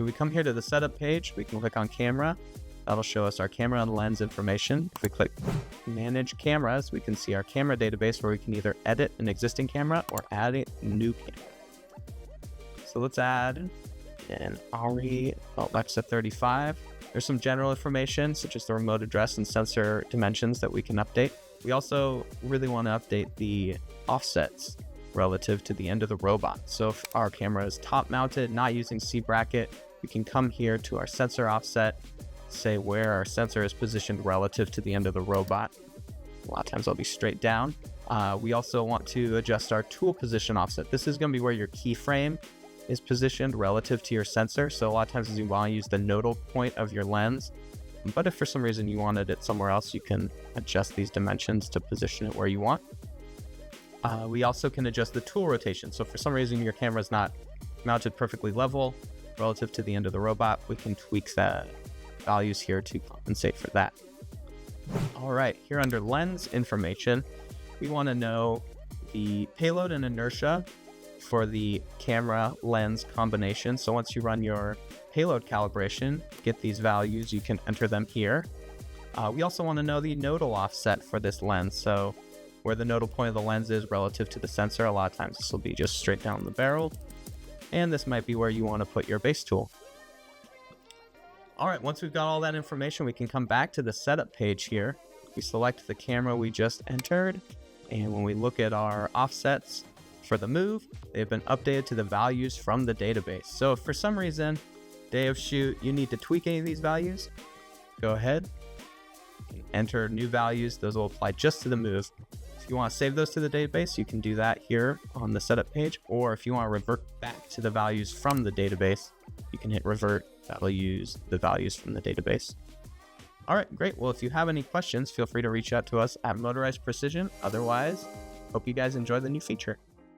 So we come here to the setup page, we can click on camera. That'll show us our camera and lens information. If we click manage cameras, we can see our camera database where we can either edit an existing camera or add a new camera. So let's add an ARRI Alexa 35. There's some general information such as the remote address and sensor dimensions that we can update. We also really want to update the offsets relative to the end of the robot. So if our camera is top mounted, not using C bracket, we can come here to our sensor offset, say where our sensor is positioned relative to the end of the robot. A lot of times I'll be straight down. We also want to adjust our tool position offset. This is going to be where your keyframe is positioned relative to your sensor. So a lot of times you want to use the nodal point of your lens. But if for some reason you wanted it somewhere else, you can adjust these dimensions to position it where you want. We also can adjust the tool rotation. So if for some reason your camera is not mounted perfectly level relative to the end of the robot, we can tweak the values here to compensate for that. All right, here under lens information, we want to know the payload and inertia for the camera lens combination. So once you run your payload calibration, get these values, you can enter them here. We also want to know the nodal offset for this lens. So where the nodal point of the lens is relative to the sensor. A lot of times this will be just straight down the barrel. And this might be where you want to put your base tool. All right, once we've got all that information, we can come back to the setup page here. We select the camera we just entered. And when we look at our offsets for the move, they've been updated to the values from the database. So if for some reason, day of shoot, you need to tweak any of these values, go ahead, enter new values. Those will apply just to the move. If you want to save those to the database, you can do that here on the setup page. Or if you want to revert back to the values from the database, you can hit revert. That'll use the values from the database. All right, great. Well, if you have any questions, feel free to reach out to us at Motorized Precision. Otherwise, hope you guys enjoy the new feature.